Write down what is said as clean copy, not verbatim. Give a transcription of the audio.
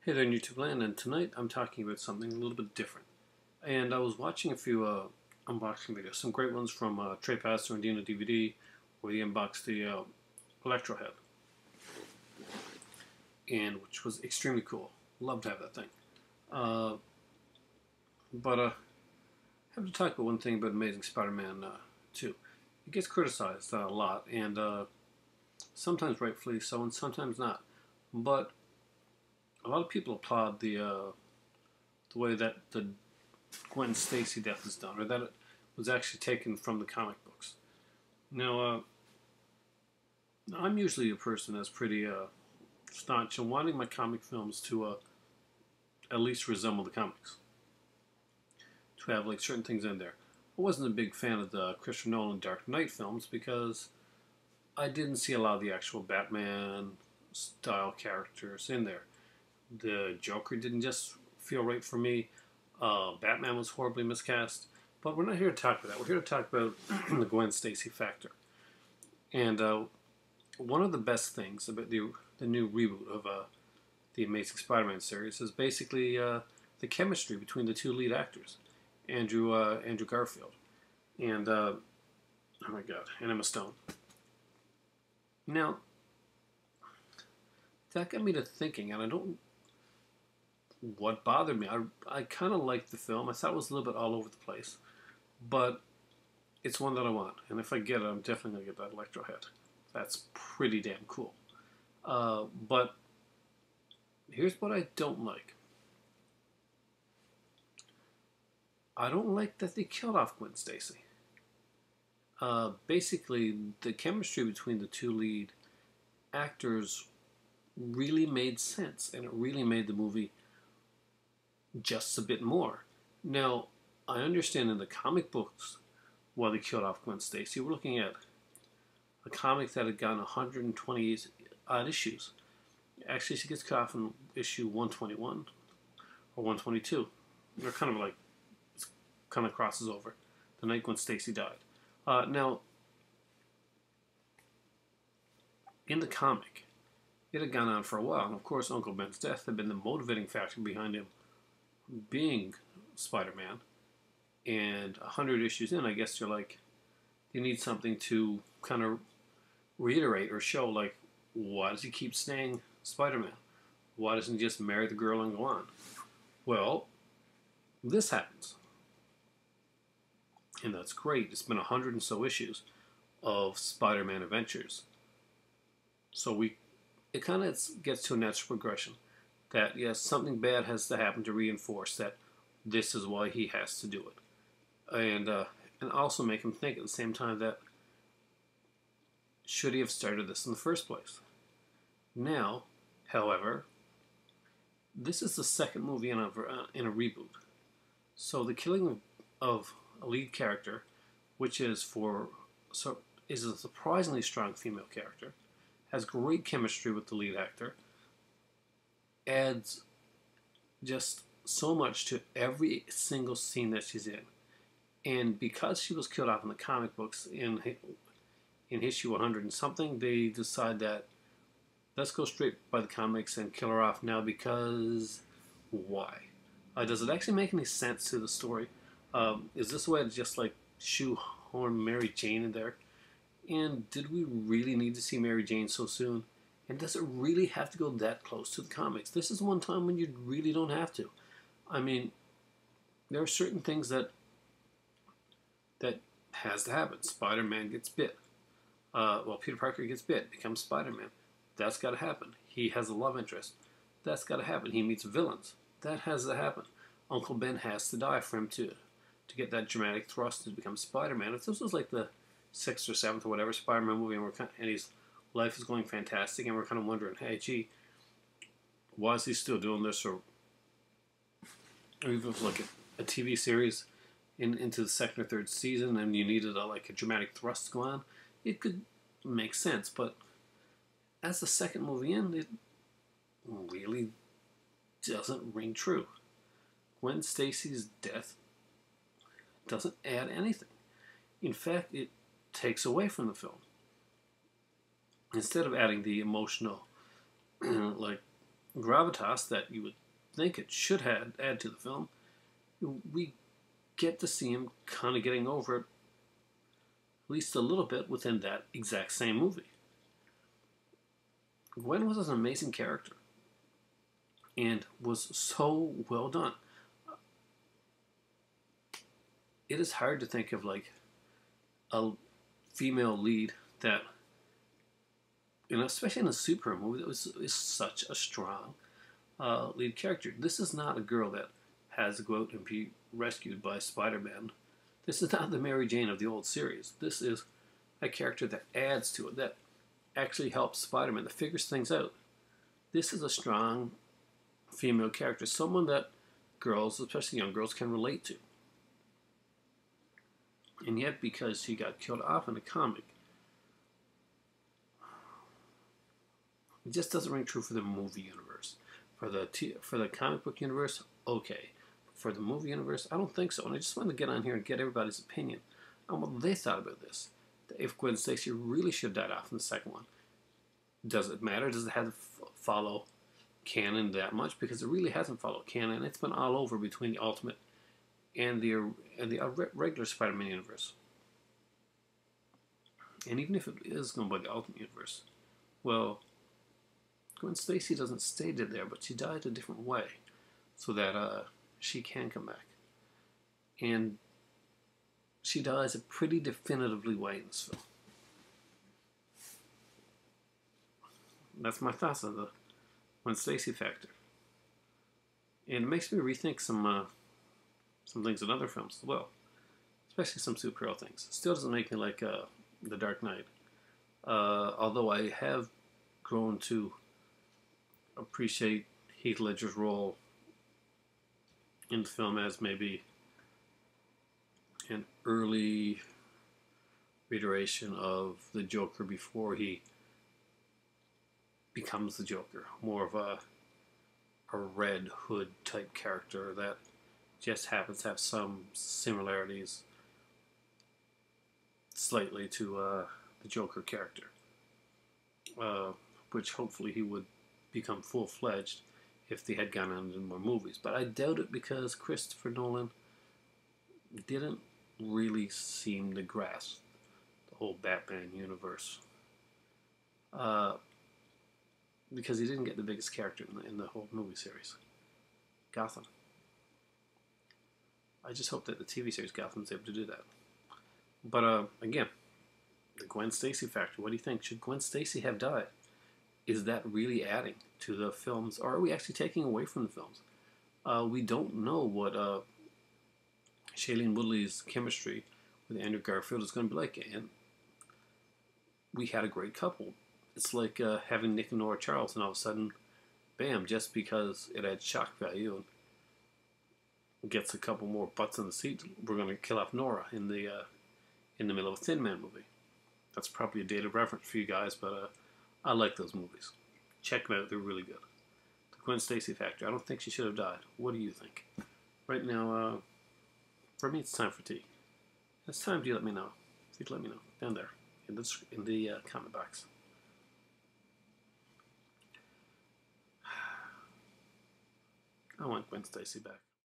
Hey there, YouTube land, and tonight I'm talking about something a little bit different. And I was watching a few unboxing videos, some great ones from Trey Pastor and Dina DVD, where he unboxed the Electro head, and which was extremely cool. Love to have that thing. But I have to talk about one thing about Amazing Spider-Man 2. It gets criticized a lot, and sometimes rightfully so, and sometimes not. But a lot of people applaud the way that the Gwen Stacey death is done, or that it was actually taken from the comic books. Now, I'm usually a person that's pretty staunch in wanting my comic films to at least resemble the comics, to have like certain things in there. I wasn't a big fan of the Christopher Nolan Dark Knight films because I didn't see a lot of the actual Batman style characters in there. The Joker didn't just feel right for me. Batman was horribly miscast. But we're not here to talk about that. We're here to talk about the Gwen Stacey Factor. And one of the best things about the new reboot of the Amazing Spider-Man series is basically the chemistry between the two lead actors, Andrew Garfield and oh my God, and Emma Stone. Now, that got me to thinking, and I don't. What bothered me, I kind of liked the film. I thought it was a little bit all over the place, but it's one that I want, and if I get it, I'm definitely going to get that Electro head. That's pretty damn cool. But here's what I don't like. I don't like that they killed off Gwen Stacy. Basically, the chemistry between the two lead actors really made sense, and it really made the movie just a bit more. Now, I understand in the comic books why they killed off Gwen Stacy. We're looking at a comic that had gotten 120 odd issues. Actually, she gets cut off in issue 121 or 122. They're kind of like, it kind of crosses over the night Gwen Stacy died. Now, in the comic, it had gone on for a while, and of course, Uncle Ben's death had been the motivating factor behind him being Spider-Man. And 100 issues in, I guess you're like, you need something to kind of reiterate or show, like, why does he keep staying Spider-Man? Why doesn't he just marry the girl and go on? Well, this happens. And that's great. It's been 100 and so issues of Spider-Man adventures. So it kind of gets to a natural progression. That, yes, something bad has to happen to reinforce that this is why he has to do it. And also make him think at the same time that should he have started this in the first place? Now, however, this is the second movie in a reboot. So the killing of a lead character, which is is a surprisingly strong female character, has great chemistry with the lead actor, adds just so much to every single scene that she's in. And because she was killed off in the comic books in issue 100 and something, they decide that let's go straight by the comics and kill her off now, because why? Does it actually make any sense to the story? Is this a way to just like shoehorn Mary Jane in there? And did we really need to see Mary Jane so soon? And does it really have to go that close to the comics? This is one time when you really don't have to. I mean, there are certain things that has to happen. Spider-Man gets bit. Peter Parker gets bit, becomes Spider-Man. That's got to happen. He has a love interest. That's got to happen. He meets villains. That has to happen. Uncle Ben has to die for him to get that dramatic thrust to become Spider-Man. If this was like the 6th or 7th or whatever Spider-Man movie, and his life is going fantastic, and we're kind of wondering, hey, gee, why is he still doing this? Or even if it was like a TV series into the 2nd or 3rd season, and you needed a dramatic thrust to go on, it could make sense. But as the second movie in, it really doesn't ring true. Gwen Stacy's death doesn't add anything. In fact, it takes away from the film. Instead of adding the emotional, like, gravitas that you would think it should have add to the film, we get to see him kind of getting over it, at least a little bit, within that exact same movie. Gwen was an amazing character and was so well done. It is hard to think of like a female lead that, especially in a superhero movie, that is such a strong lead character. This is not a girl that has to go out and be rescued by Spider-Man. This is not the Mary Jane of the old series. This is a character that adds to it, that actually helps Spider-Man, that figures things out. This is a strong female character, someone that girls, especially young girls, can relate to. And yet, because she got killed off in the comic, it just doesn't ring true for the movie universe. For the comic book universe, okay. For the movie universe, I don't think so. And I just wanted to get on here and get everybody's opinion on what they thought about this. If Gwen Stacy really should have died off in the second one. Does it matter? Does it have to follow canon that much? Because it really hasn't followed canon. It's been all over between the Ultimate and the regular Spider-Man universe. And even if it is going by the Ultimate universe, well, Gwen Stacy doesn't stay dead there, but she died a different way, so that she can come back. And she dies a pretty definitively way in this film. That's my thoughts on the Gwen Stacey Factor. And it makes me rethink some things in other films as well, especially some superhero things. It still doesn't make me like The Dark Knight, although I have grown to appreciate Heath Ledger's role in the film as maybe an early iteration of the Joker before he becomes the Joker. More of a Red Hood type character that just happens to have some similarities slightly to the Joker character, which hopefully he would become full-fledged if they had gone on into more movies. But I doubt it, because Christopher Nolan didn't really seem to grasp the whole Batman universe, because he didn't get the biggest character in the whole movie series, Gotham. I just hope that the TV series Gotham is able to do that. But again, the Gwen Stacey factor. What do you think? Should Gwen Stacey have died? Is that really adding to the films, or are we actually taking away from the films? We don't know what Shailene Woodley's chemistry with Andrew Garfield is going to be like, and we had a great couple. It's like having Nick and Nora Charles, and all of a sudden, bam! Just because it had shock value and gets a couple more butts in the seat, we're going to kill off Nora in the middle of a Thin Man movie. That's probably a dated reference for you guys, but I like those movies. Check them out; they're really good. The Gwen Stacey Factor. I don't think she should have died. What do you think? Right now, for me, it's time for tea. It's time to let me know. You let me know down there in the comment box. I want Gwen Stacey back.